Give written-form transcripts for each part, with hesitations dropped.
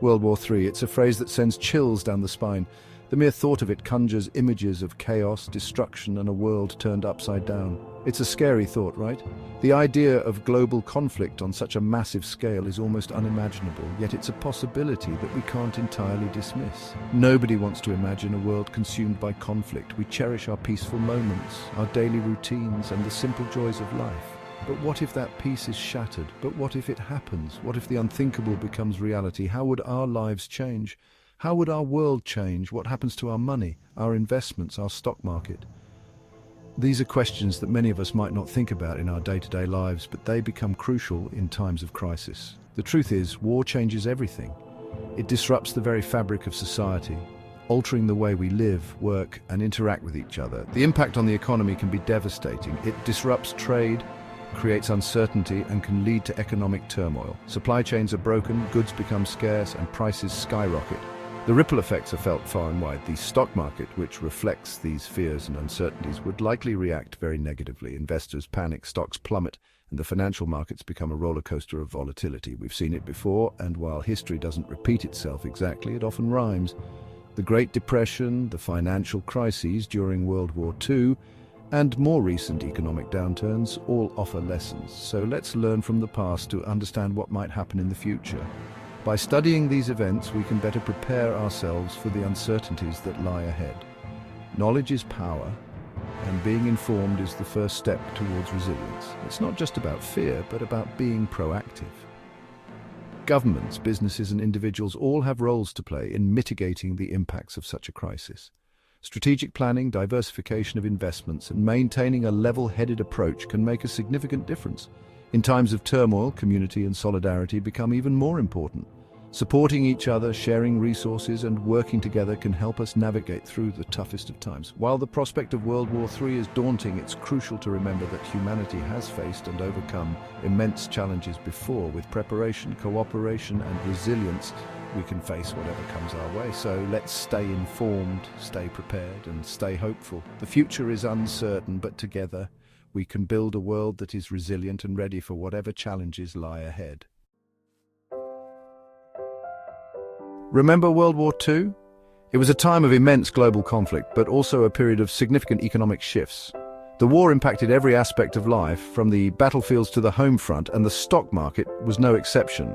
World War III, it's a phrase that sends chills down the spine. The mere thought of it conjures images of chaos, destruction, and a world turned upside down. It's a scary thought, right? The idea of global conflict on such a massive scale is almost unimaginable, yet it's a possibility that we can't entirely dismiss. Nobody wants to imagine a world consumed by conflict. We cherish our peaceful moments, our daily routines, and the simple joys of life. But what if that peace is shattered? But what if it happens? What if the unthinkable becomes reality? How would our lives change? How would our world change? What happens to our money, our investments, our stock market? These are questions that many of us might not think about in our day-to-day lives, but they become crucial in times of crisis. The truth is, war changes everything. It disrupts the very fabric of society, altering the way we live, work, and interact with each other. The impact on the economy can be devastating. It disrupts trade, creates uncertainty, and can lead to economic turmoil. Supply chains are broken, goods become scarce, and prices skyrocket. The ripple effects are felt far and wide. The stock market, which reflects these fears and uncertainties, would likely react very negatively. Investors panic, stocks plummet, and the financial markets become a roller coaster of volatility. We've seen it before, and while history doesn't repeat itself exactly, it often rhymes. The Great Depression, the financial crises during World War II, and more recent economic downturns all offer lessons. So let's learn from the past to understand what might happen in the future. By studying these events, we can better prepare ourselves for the uncertainties that lie ahead. Knowledge is power, and being informed is the first step towards resilience. It's not just about fear, but about being proactive. Governments, businesses, and individuals all have roles to play in mitigating the impacts of such a crisis. Strategic planning, diversification of investments, and maintaining a level-headed approach can make a significant difference. In times of turmoil, community and solidarity become even more important. Supporting each other, sharing resources, and working together can help us navigate through the toughest of times. While the prospect of World War III is daunting, it's crucial to remember that humanity has faced and overcome immense challenges before. With preparation, cooperation, and resilience, we can face whatever comes our way. So let's stay informed, stay prepared, and stay hopeful. The future is uncertain, but together we can build a world that is resilient and ready for whatever challenges lie ahead. Remember World War II? It was a time of immense global conflict, but also a period of significant economic shifts. The war impacted every aspect of life, from the battlefields to the home front, and the stock market was no exception.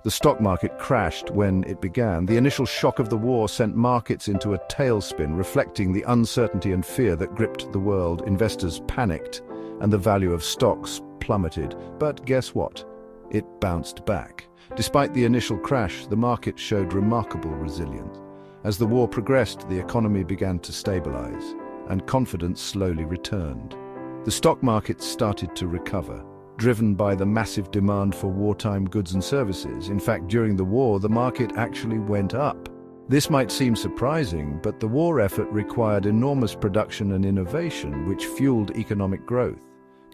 The stock market crashed when it began. The initial shock of the war sent markets into a tailspin, reflecting the uncertainty and fear that gripped the world. Investors panicked, and the value of stocks plummeted. But guess what? It bounced back. Despite the initial crash, the market showed remarkable resilience. As the war progressed, the economy began to stabilize, and confidence slowly returned. The stock market started to recover, driven by the massive demand for wartime goods and services. In fact, during the war, the market actually went up. This might seem surprising, but the war effort required enormous production and innovation, which fueled economic growth.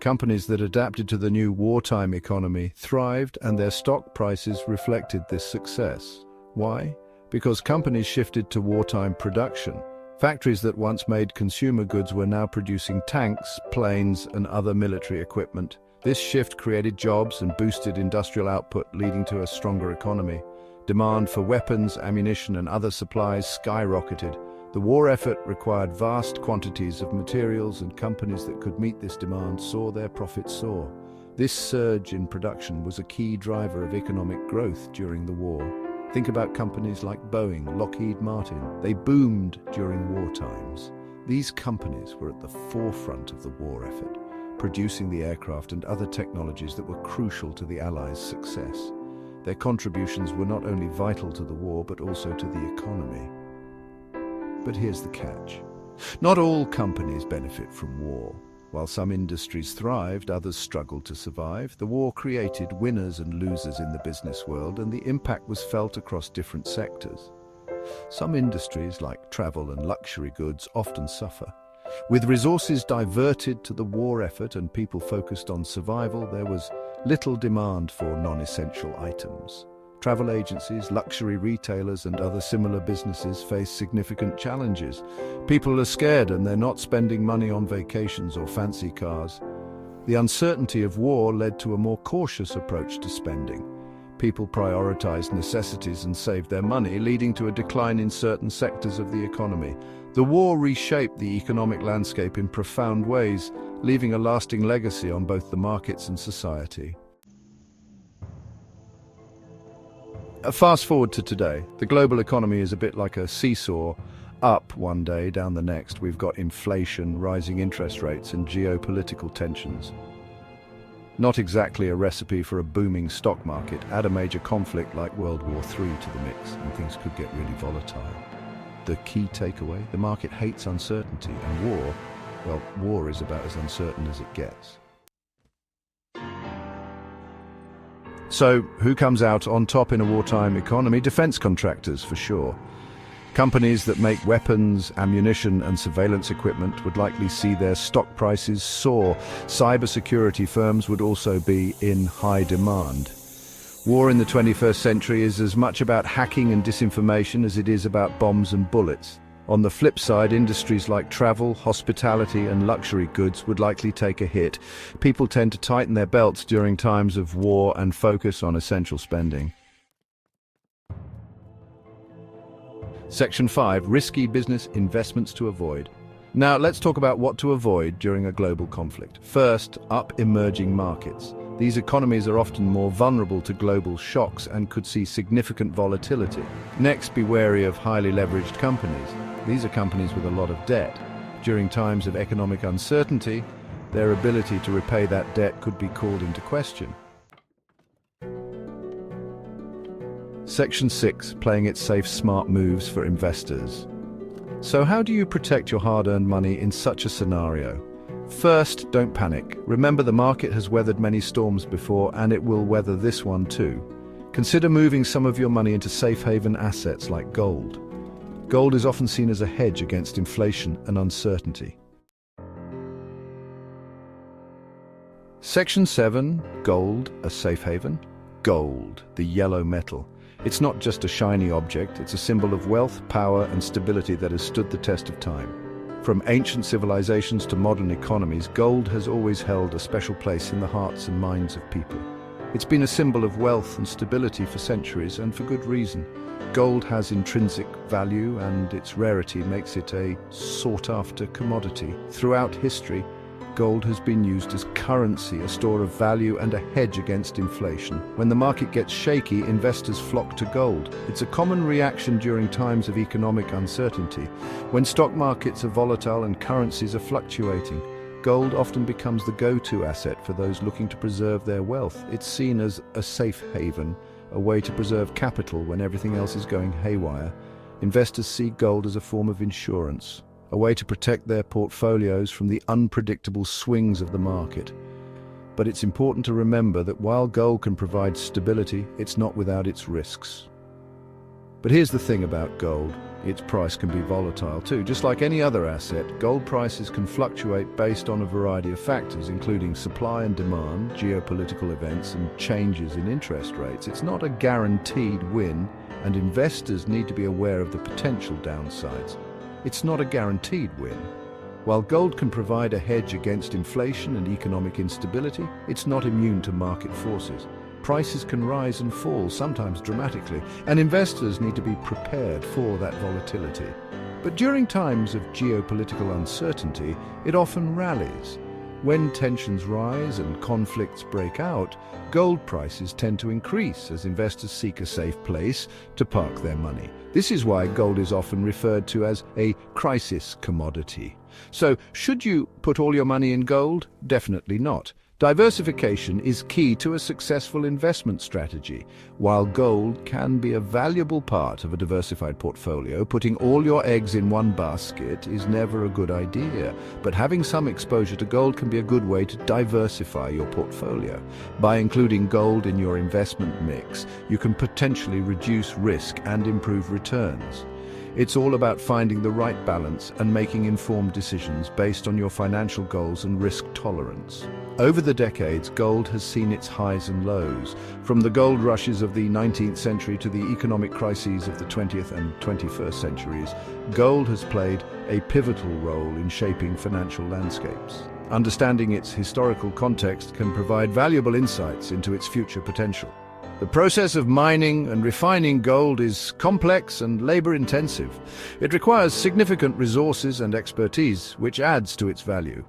Companies that adapted to the new wartime economy thrived, and their stock prices reflected this success. Why? Because companies shifted to wartime production. Factories that once made consumer goods were now producing tanks, planes, and other military equipment. This shift created jobs and boosted industrial output, leading to a stronger economy. Demand for weapons, ammunition, and other supplies skyrocketed. The war effort required vast quantities of materials, and companies that could meet this demand saw their profits soar. This surge in production was a key driver of economic growth during the war. Think about companies like Boeing, Lockheed Martin. They boomed during war times. These companies were at the forefront of the war effort, producing the aircraft and other technologies that were crucial to the Allies' success. Their contributions were not only vital to the war, but also to the economy. But here's the catch. Not all companies benefit from war. While some industries thrived, others struggled to survive. The war created winners and losers in the business world, and the impact was felt across different sectors. Some industries, like travel and luxury goods, often suffer. With resources diverted to the war effort and people focused on survival, there was little demand for non-essential items. Travel agencies, luxury retailers, and other similar businesses face significant challenges. People are scared and they're not spending money on vacations or fancy cars. The uncertainty of war led to a more cautious approach to spending. People prioritized necessities and saved their money, leading to a decline in certain sectors of the economy. The war reshaped the economic landscape in profound ways, leaving a lasting legacy on both the markets and society. Fast forward to today. The global economy is a bit like a seesaw, up one day, down the next. We've got inflation, rising interest rates, and geopolitical tensions. Not exactly a recipe for a booming stock market. Add a major conflict like World War III to the mix, and things could get really volatile. The key takeaway: the market hates uncertainty, and war is about as uncertain as it gets. So, who comes out on top in a wartime economy? Defense contractors, for sure. Companies that make weapons, ammunition, and surveillance equipment would likely see their stock prices soar. Cybersecurity firms would also be in high demand. War in the 21st century is as much about hacking and disinformation as it is about bombs and bullets. On the flip side, industries like travel, hospitality, and luxury goods would likely take a hit. People tend to tighten their belts during times of war and focus on essential spending. Section 5. Risky business investments to avoid. Now, let's talk about what to avoid during a global conflict. First, up emerging markets. These economies are often more vulnerable to global shocks and could see significant volatility. Next, be wary of highly leveraged companies. These are companies with a lot of debt. During times of economic uncertainty, their ability to repay that debt could be called into question. Section 6. Playing it safe, smart moves for investors. So how do you protect your hard-earned money in such a scenario? First, don't panic. Remember, the market has weathered many storms before, and it will weather this one too. Consider moving some of your money into safe haven assets like gold. Gold is often seen as a hedge against inflation and uncertainty. Section 7. Gold, a safe haven. Gold, the yellow metal. It's not just a shiny object, it's a symbol of wealth, power, and stability that has stood the test of time. From ancient civilizations to modern economies, gold has always held a special place in the hearts and minds of people. It's been a symbol of wealth and stability for centuries, and for good reason. Gold has intrinsic value, and its rarity makes it a sought-after commodity. Throughout history, gold has been used as currency, a store of value and a hedge against inflation. When the market gets shaky, investors flock to gold. It's a common reaction during times of economic uncertainty. When stock markets are volatile and currencies are fluctuating, gold often becomes the go-to asset for those looking to preserve their wealth. It's seen as a safe haven, a way to preserve capital when everything else is going haywire. Investors see gold as a form of insurance, a way to protect their portfolios from the unpredictable swings of the market. But it's important to remember that while gold can provide stability, it's not without its risks. But here's the thing about gold: its price can be volatile too. Just like any other asset, gold prices can fluctuate based on a variety of factors, including supply and demand, geopolitical events, and changes in interest rates. It's not a guaranteed win, and investors need to be aware of the potential downsides. It's not a guaranteed win. While gold can provide a hedge against inflation and economic instability, it's not immune to market forces. Prices can rise and fall, sometimes dramatically, and investors need to be prepared for that volatility. But during times of geopolitical uncertainty, it often rallies. When tensions rise and conflicts break out, gold prices tend to increase as investors seek a safe place to park their money. This is why gold is often referred to as a crisis commodity. So, should you put all your money in gold? Definitely not. Diversification is key to a successful investment strategy. While gold can be a valuable part of a diversified portfolio, putting all your eggs in one basket is never a good idea. But having some exposure to gold can be a good way to diversify your portfolio. By including gold in your investment mix, you can potentially reduce risk and improve returns. It's all about finding the right balance and making informed decisions based on your financial goals and risk tolerance. Over the decades, gold has seen its highs and lows. From the gold rushes of the 19th century to the economic crises of the 20th and 21st centuries, gold has played a pivotal role in shaping financial landscapes. Understanding its historical context can provide valuable insights into its future potential. The process of mining and refining gold is complex and labor-intensive. It requires significant resources and expertise, which adds to its value.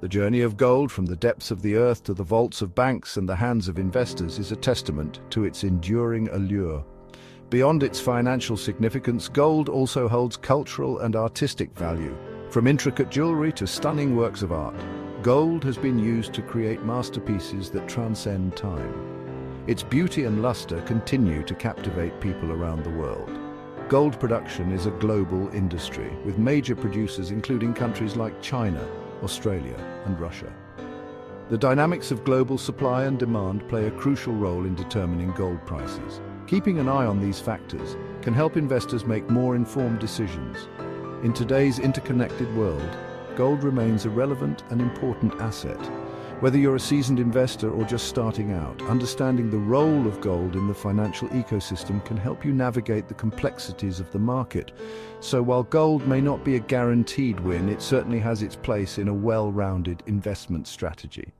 The journey of gold from the depths of the earth to the vaults of banks and the hands of investors is a testament to its enduring allure. Beyond its financial significance, gold also holds cultural and artistic value. From intricate jewelry to stunning works of art, gold has been used to create masterpieces that transcend time. Its beauty and luster continue to captivate people around the world. Gold production is a global industry, with major producers including countries like China, Australia, and Russia. The dynamics of global supply and demand play a crucial role in determining gold prices. Keeping an eye on these factors can help investors make more informed decisions. In today's interconnected world, gold remains a relevant and important asset. Whether you're a seasoned investor or just starting out, understanding the role of gold in the financial ecosystem can help you navigate the complexities of the market. So while gold may not be a guaranteed win, it certainly has its place in a well-rounded investment strategy.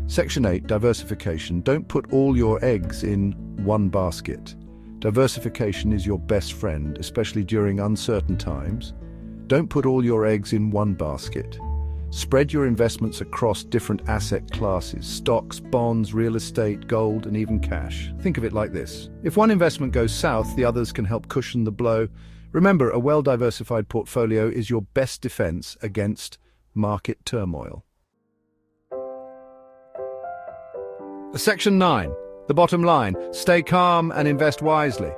Section 8, diversification. Don't put all your eggs in one basket. Diversification is your best friend, especially during uncertain times. Don't put all your eggs in one basket. Spread your investments across different asset classes: stocks, bonds, real estate, gold, and even cash. Think of it like this. If one investment goes south, the others can help cushion the blow. Remember, a well-diversified portfolio is your best defense against market turmoil. Section 9. The bottom line. Stay calm and invest wisely.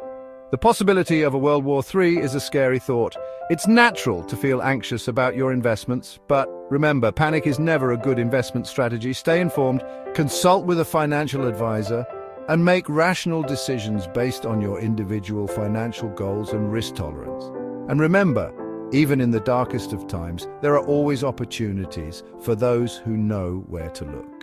The possibility of a World War III is a scary thought. It's natural to feel anxious about your investments, but remember, panic is never a good investment strategy. Stay informed, consult with a financial advisor, and make rational decisions based on your individual financial goals and risk tolerance. And remember, even in the darkest of times, there are always opportunities for those who know where to look.